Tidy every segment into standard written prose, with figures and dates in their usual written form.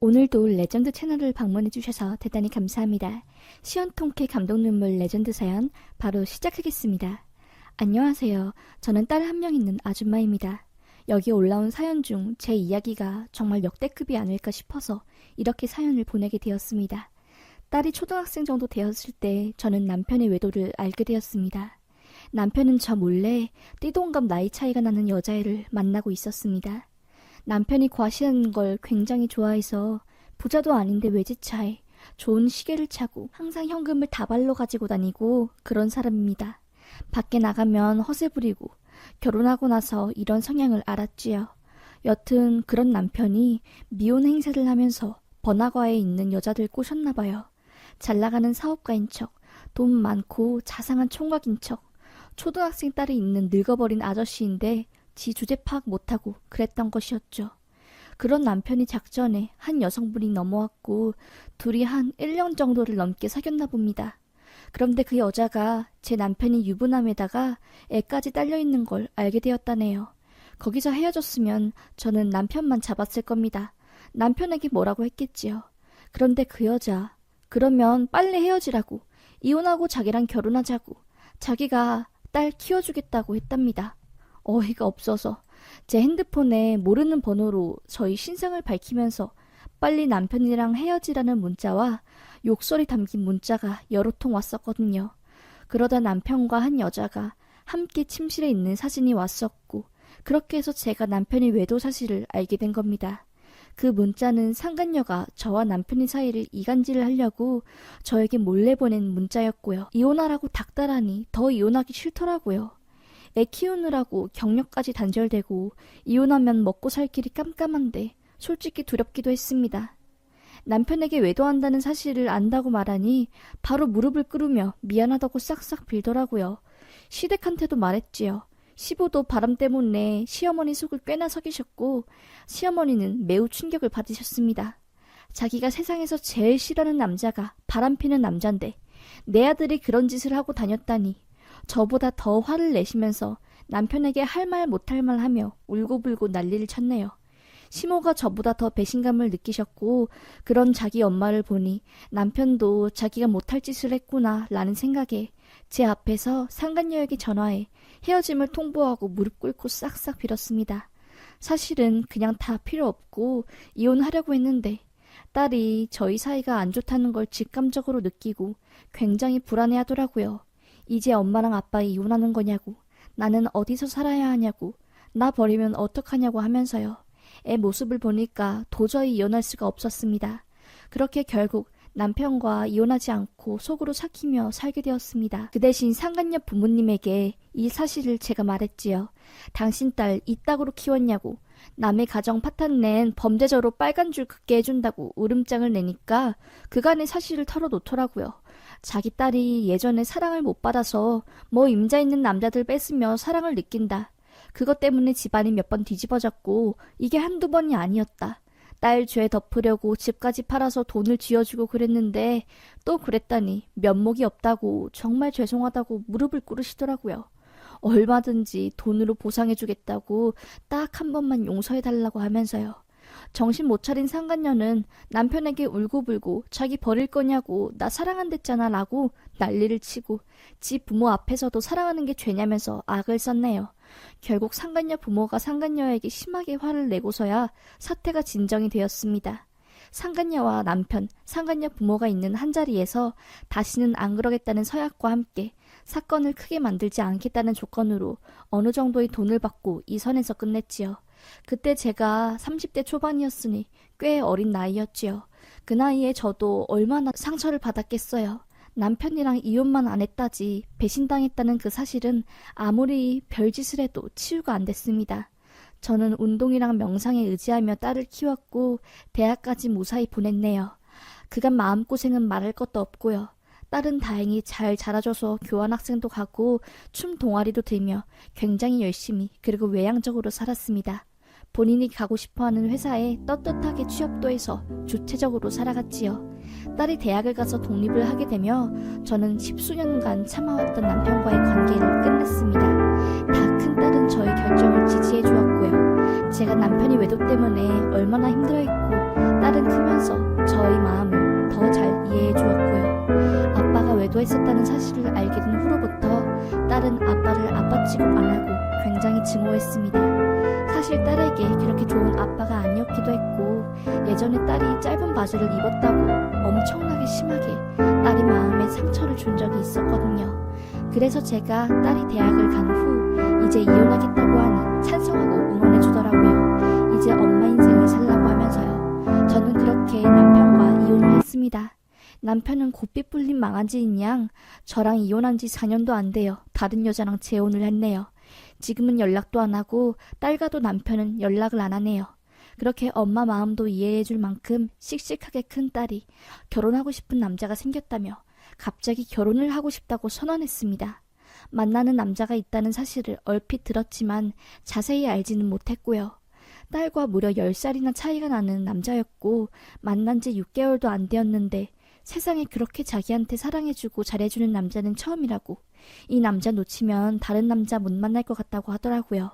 오늘도 레전드 채널을 방문해주셔서 대단히 감사합니다. 시원통쾌 감동눈물 레전드 사연 바로 시작하겠습니다. 안녕하세요. 저는 딸 한 명 있는 아줌마입니다. 여기 올라온 사연 중 제 이야기가 정말 역대급이 아닐까 싶어서 이렇게 사연을 보내게 되었습니다. 딸이 초등학생 정도 되었을 때 저는 남편의 외도를 알게 되었습니다. 남편은 저 몰래 띠동갑 나이 차이가 나는 여자애를 만나고 있었습니다. 남편이 과시하는 걸 굉장히 좋아해서 부자도 아닌데 외제차에 좋은 시계를 차고 항상 현금을 다발로 가지고 다니고 그런 사람입니다. 밖에 나가면 허세 부리고 결혼하고 나서 이런 성향을 알았지요. 여튼 그런 남편이 미혼 행세를 하면서 번화가에 있는 여자들 꼬셨나 봐요. 잘 나가는 사업가인 척, 돈 많고 자상한 총각인 척, 초등학생 딸이 있는 늙어버린 아저씨인데 지 주제 파악 못하고 그랬던 것이었죠. 그런 남편이 작전에 한 여성분이 넘어왔고 둘이 한 1년 정도를 넘게 사귀었나 봅니다. 그런데 그 여자가 제 남편이 유부남에다가 애까지 딸려있는 걸 알게 되었다네요. 거기서 헤어졌으면 저는 남편만 잡았을 겁니다. 남편에게 뭐라고 했겠지요. 그런데 그 여자, 그러면 빨리 헤어지라고, 이혼하고 자기랑 결혼하자고, 자기가 딸 키워주겠다고 했답니다. 어이가 없어서 제 핸드폰에 모르는 번호로 저희 신상을 밝히면서 빨리 남편이랑 헤어지라는 문자와 욕설이 담긴 문자가 여러 통 왔었거든요. 그러다 남편과 한 여자가 함께 침실에 있는 사진이 왔었고 그렇게 해서 제가 남편이 외도 사실을 알게 된 겁니다. 그 문자는 상간녀가 저와 남편의 사이를 이간질을 하려고 저에게 몰래 보낸 문자였고요. 이혼하라고 닥달하니 더 이혼하기 싫더라고요. 애 키우느라고 경력까지 단절되고 이혼하면 먹고 살 길이 깜깜한데 솔직히 두렵기도 했습니다. 남편에게 외도한다는 사실을 안다고 말하니 바로 무릎을 꿇으며 미안하다고 싹싹 빌더라고요. 시댁한테도 말했지요. 시부도 바람 때문에 시어머니 속을 꽤나 썩이셨고 시어머니는 매우 충격을 받으셨습니다. 자기가 세상에서 제일 싫어하는 남자가 바람피는 남잔데 내 아들이 그런 짓을 하고 다녔다니 저보다 더 화를 내시면서 남편에게 할 말 못할 말 하며 울고불고 난리를 쳤네요. 시모가 저보다 더 배신감을 느끼셨고 그런 자기 엄마를 보니 남편도 자기가 못할 짓을 했구나 라는 생각에 제 앞에서 상간녀에게 전화해 헤어짐을 통보하고 무릎 꿇고 싹싹 빌었습니다. 사실은 그냥 다 필요 없고 이혼하려고 했는데 딸이 저희 사이가 안 좋다는 걸 직감적으로 느끼고 굉장히 불안해하더라고요. 이제 엄마랑 아빠 이혼하는 거냐고, 나는 어디서 살아야 하냐고, 나 버리면 어떡하냐고 하면서요. 애 모습을 보니까 도저히 이혼할 수가 없었습니다. 그렇게 결국 남편과 이혼하지 않고 속으로 삭히며 살게 되었습니다. 그 대신 상간녀 부모님에게 이 사실을 제가 말했지요. 당신 딸 이따구로 키웠냐고, 남의 가정 파탄낸 범죄자로 빨간 줄 긋게 해준다고 울음장을 내니까 그간의 사실을 털어놓더라고요. 자기 딸이 예전에 사랑을 못 받아서 뭐 임자 있는 남자들 뺏으며 사랑을 느낀다. 그것 때문에 집안이 몇 번 뒤집어졌고 이게 한두 번이 아니었다. 딸 죄 덮으려고 집까지 팔아서 돈을 쥐어주고 그랬는데 또 그랬다니 면목이 없다고 정말 죄송하다고 무릎을 꿇으시더라고요. 얼마든지 돈으로 보상해주겠다고 딱 한 번만 용서해달라고 하면서요. 정신 못 차린 상간녀는 남편에게 울고불고 자기 버릴 거냐고 나 사랑한댔잖아 라고 난리를 치고 지 부모 앞에서도 사랑하는 게 죄냐면서 악을 썼네요. 결국 상간녀 부모가 상간녀에게 심하게 화를 내고서야 사태가 진정이 되었습니다. 상간녀와 남편, 상간녀 부모가 있는 한자리에서 다시는 안 그러겠다는 서약과 함께 사건을 크게 만들지 않겠다는 조건으로 어느 정도의 돈을 받고 이 선에서 끝냈지요. 그때 제가 30대 초반이었으니 꽤 어린 나이였지요. 그 나이에 저도 얼마나 상처를 받았겠어요. 남편이랑 이혼만 안 했다지 배신당했다는 그 사실은 아무리 별짓을 해도 치유가 안 됐습니다. 저는 운동이랑 명상에 의지하며 딸을 키웠고 대학까지 무사히 보냈네요. 그간 마음고생은 말할 것도 없고요. 딸은 다행히 잘 자라줘서 교환학생도 가고 춤 동아리도 들며 굉장히 열심히 그리고 외향적으로 살았습니다. 본인이 가고 싶어하는 회사에 떳떳하게 취업도 해서 주체적으로 살아갔지요. 딸이 대학을 가서 독립을 하게 되며 저는 10수년간 참아왔던 남편과의 관계를 끝냈습니다. 다 큰 딸은 저의 결정을 지지해 주었고요. 제가 남편이 외도 때문에 얼마나 힘들어했고 딸은 크면 저희 마음을 더 잘 이해해 주었고요. 아빠가 외도했었다는 사실을 알게 된 후로부터 딸은 아빠를 아빠 취급 안 하고 굉장히 증오했습니다. 사실 딸에게 그렇게 좋은 아빠가 아니었기도 했고, 예전에 딸이 짧은 바지를 입었다고 엄청나게 심하게 딸이 마음에 상처를 준 적이 있었거든요. 그래서 제가 딸이 대학을 간 후 이제 이혼하겠다고 하니 찬성하고 응원해 주더라고요. 이제 엄마 인생을 살라고 하면서요. 저는 그렇게 남편과 이혼을 했습니다. 남편은 고삐 뿔린 망아지인 양 저랑 이혼한 지 4년도 안 돼요. 다른 여자랑 재혼을 했네요. 지금은 연락도 안 하고 딸과도 남편은 연락을 안 하네요. 그렇게 엄마 마음도 이해해 줄 만큼 씩씩하게 큰 딸이 결혼하고 싶은 남자가 생겼다며 갑자기 결혼을 하고 싶다고 선언했습니다. 만나는 남자가 있다는 사실을 얼핏 들었지만 자세히 알지는 못했고요. 딸과 무려 10살이나 차이가 나는 남자였고, 만난 지 6개월도 안 되었는데 세상에 그렇게 자기한테 사랑해주고 잘해주는 남자는 처음이라고, 이 남자 놓치면 다른 남자 못 만날 것 같다고 하더라고요.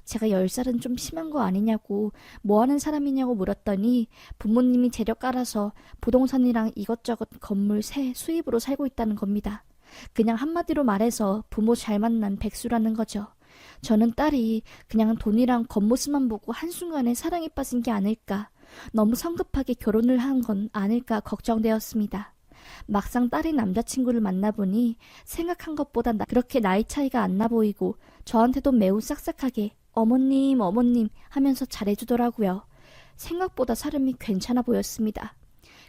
제가 10살은 좀 심한 거 아니냐고, 뭐하는 사람이냐고 물었더니 부모님이 재력 깔아서 부동산이랑 이것저것 건물 새 수입으로 살고 있다는 겁니다. 그냥 한마디로 말해서 부모 잘 만난 백수라는 거죠. 저는 딸이 그냥 돈이랑 겉모습만 보고 한순간에 사랑에 빠진 게 아닐까, 너무 성급하게 결혼을 한 건 아닐까 걱정되었습니다. 막상 딸이 남자친구를 만나보니 생각한 것보다 그렇게 나이 차이가 안 나 보이고 저한테도 매우 싹싹하게 어머님 어머님 하면서 잘해주더라고요. 생각보다 사람이 괜찮아 보였습니다.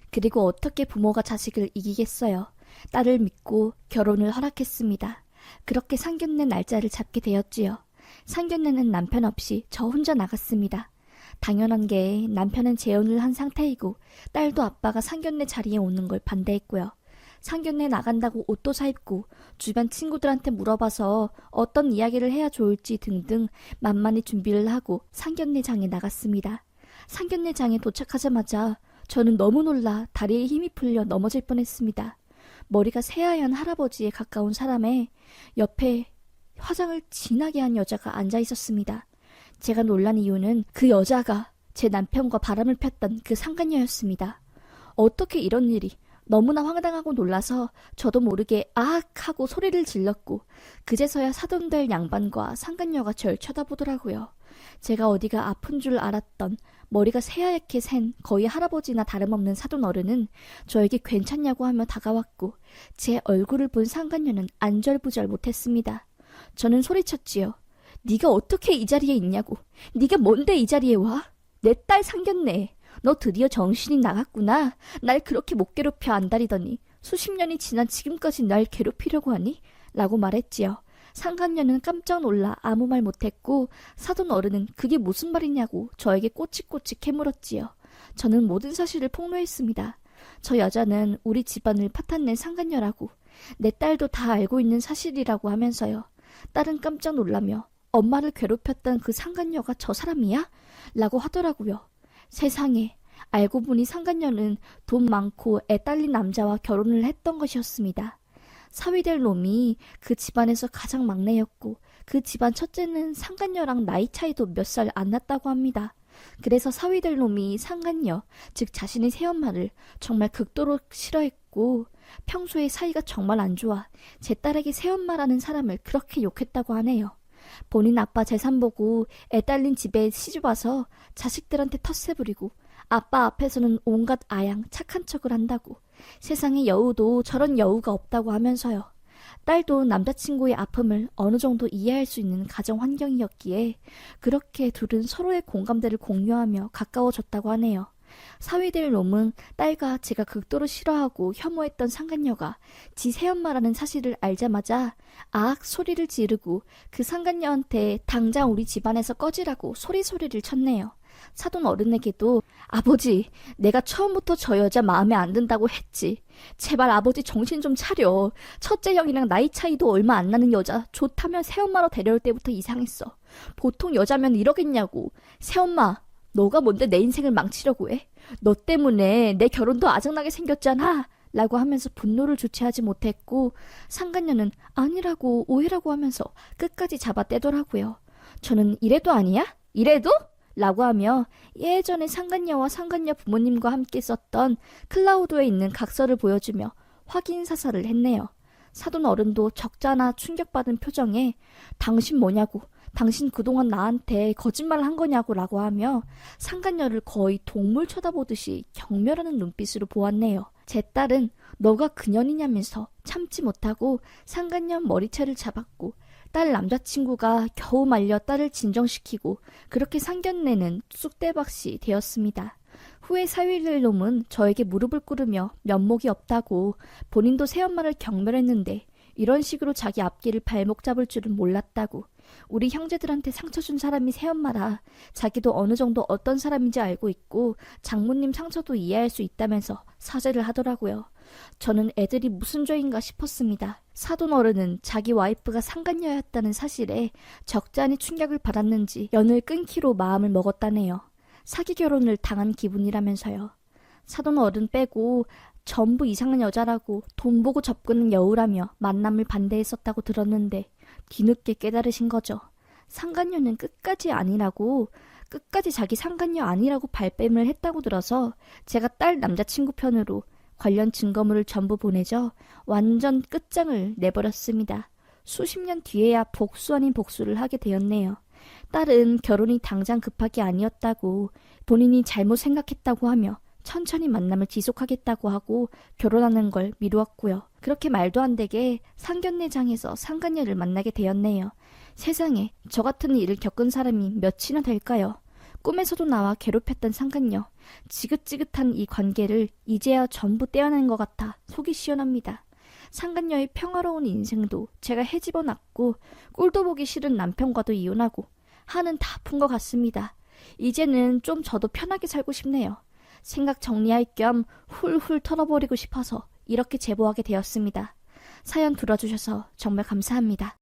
그리고 어떻게 부모가 자식을 이기겠어요. 딸을 믿고 결혼을 허락했습니다. 그렇게 상견례 날짜를 잡게 되었지요. 상견례는 남편 없이 저 혼자 나갔습니다. 당연한 게 남편은 재혼을 한 상태이고 딸도 아빠가 상견례 자리에 오는 걸 반대했고요. 상견례 나간다고 옷도 사입고 주변 친구들한테 물어봐서 어떤 이야기를 해야 좋을지 등등 만만히 준비를 하고 상견례장에 나갔습니다. 상견례장에 도착하자마자 저는 너무 놀라 다리에 힘이 풀려 넘어질 뻔했습니다. 머리가 새하얀 할아버지에 가까운 사람의 옆에 화장을 진하게 한 여자가 앉아 있었습니다. 제가 놀란 이유는 그 여자가 제 남편과 바람을 폈던 그 상간녀였습니다. 어떻게 이런 일이, 너무나 황당하고 놀라서 저도 모르게 아악 하고 소리를 질렀고, 그제서야 사돈될 양반과 상간녀가 절 쳐다보더라고요. 제가 어디가 아픈 줄 알았던 머리가 새하얗게 센 거의 할아버지나 다름없는 사돈 어른은 저에게 괜찮냐고 하며 다가왔고, 제 얼굴을 본 상간녀는 안절부절 못했습니다. 저는 소리쳤지요. 네가 어떻게 이 자리에 있냐고. 네가 뭔데 이 자리에 와? 내 딸 상견례. 너 드디어 정신이 나갔구나. 날 그렇게 못 괴롭혀 안달이더니 수십 년이 지난 지금까지 날 괴롭히려고 하니? 라고 말했지요. 상간녀는 깜짝 놀라 아무 말 못했고, 사돈 어른은 그게 무슨 말이냐고 저에게 꼬치꼬치 캐물었지요. 저는 모든 사실을 폭로했습니다. 저 여자는 우리 집안을 파탄낸 상간녀라고, 내 딸도 다 알고 있는 사실이라고 하면서요. 딸은 깜짝 놀라며 엄마를 괴롭혔던 그 상간녀가 저 사람이야? 라고 하더라고요. 세상에, 알고 보니 상간녀는 돈 많고 애 딸린 남자와 결혼을 했던 것이었습니다. 사위될 놈이 그 집안에서 가장 막내였고, 그 집안 첫째는 상간녀랑 나이 차이도 몇 살 안 났다고 합니다. 그래서 사위될 놈이 상간녀, 즉 자신의 새엄마를 정말 극도로 싫어했고, 평소에 사이가 정말 안 좋아 제 딸에게 새엄마라는 사람을 그렇게 욕했다고 하네요. 본인 아빠 재산 보고 애 딸린 집에 시집와서 자식들한테 텃세 부리고, 아빠 앞에서는 온갖 아양 착한 척을 한다고, 세상에 여우도 저런 여우가 없다고 하면서요. 딸도 남자친구의 아픔을 어느 정도 이해할 수 있는 가정 환경이었기에 그렇게 둘은 서로의 공감대를 공유하며 가까워졌다고 하네요. 사위될 놈은 딸과 제가 극도로 싫어하고 혐오했던 상간녀가 지 새엄마라는 사실을 알자마자 아악 소리를 지르고 그 상간녀한테 당장 우리 집안에서 꺼지라고 소리소리를 쳤네요. 사돈 어른에게도 아버지, 내가 처음부터 저 여자 마음에 안 든다고 했지. 제발 아버지 정신 좀 차려. 첫째 형이랑 나이 차이도 얼마 안 나는 여자 좋다면 새엄마로 데려올 때부터 이상했어. 보통 여자면 이러겠냐고. 새엄마, 너가 뭔데 내 인생을 망치려고 해? 너 때문에 내 결혼도 아작나게 생겼잖아. 라고 하면서 분노를 주체하지 못했고, 상간녀는 아니라고 오해라고 하면서 끝까지 잡아떼더라고요. 저는 이래도 아니야? 이래도? 라고 하며 예전에 상간녀와 상간녀 부모님과 함께 썼던 클라우드에 있는 각서를 보여주며 확인 사살을 했네요. 사돈 어른도 적잖아 충격받은 표정에 당신 뭐냐고, 당신 그동안 나한테 거짓말을 한 거냐고 라고 하며 상간녀를 거의 동물 쳐다보듯이 경멸하는 눈빛으로 보았네요. 제 딸은 너가 그년이냐면서 참지 못하고 상간녀 머리채를 잡았고 딸 남자친구가 겨우 말려 딸을 진정시키고 그렇게 상견례는 쑥대박이 되었습니다. 후에 사위될 놈은 저에게 무릎을 꿇으며 면목이 없다고 본인도 새엄마를 경멸했는데 이런 식으로 자기 앞길을 발목 잡을 줄은 몰랐다고, 우리 형제들한테 상처 준 사람이 새엄마라 자기도 어느 정도 어떤 사람인지 알고 있고 장모님 상처도 이해할 수 있다면서 사죄를 하더라고요. 저는 애들이 무슨 죄인가 싶었습니다. 사돈 어른은 자기 와이프가 상간녀였다는 사실에 적잖이 충격을 받았는지 연을 끊기로 마음을 먹었다네요. 사기 결혼을 당한 기분이라면서요. 사돈 어른 빼고 전부 이상한 여자라고 돈 보고 접근은 여우라며 만남을 반대했었다고 들었는데 뒤늦게 깨달으신 거죠. 상간녀는 끝까지 자기 상간녀 아니라고 발뺌을 했다고 들어서 제가 딸 남자친구 편으로 관련 증거물을 전부 보내줘 완전 끝장을 내버렸습니다. 수십 년 뒤에야 복수 아닌 복수를 하게 되었네요. 딸은 결혼이 당장 급하게 아니었다고, 본인이 잘못 생각했다고 하며 천천히 만남을 지속하겠다고 하고 결혼하는 걸 미루었고요. 그렇게 말도 안 되게 상견례장에서 상간녀를 만나게 되었네요. 세상에 저 같은 일을 겪은 사람이 몇이나 될까요? 꿈에서도 나와 괴롭혔던 상간녀. 지긋지긋한 이 관계를 이제야 전부 떼어낸 것 같아 속이 시원합니다. 상간녀의 평화로운 인생도 제가 헤집어놨고 꼴도 보기 싫은 남편과도 이혼하고 한은 다 푼 것 같습니다. 이제는 좀 저도 편하게 살고 싶네요. 생각 정리할 겸 훌훌 털어버리고 싶어서 이렇게 제보하게 되었습니다. 사연 들어주셔서 정말 감사합니다.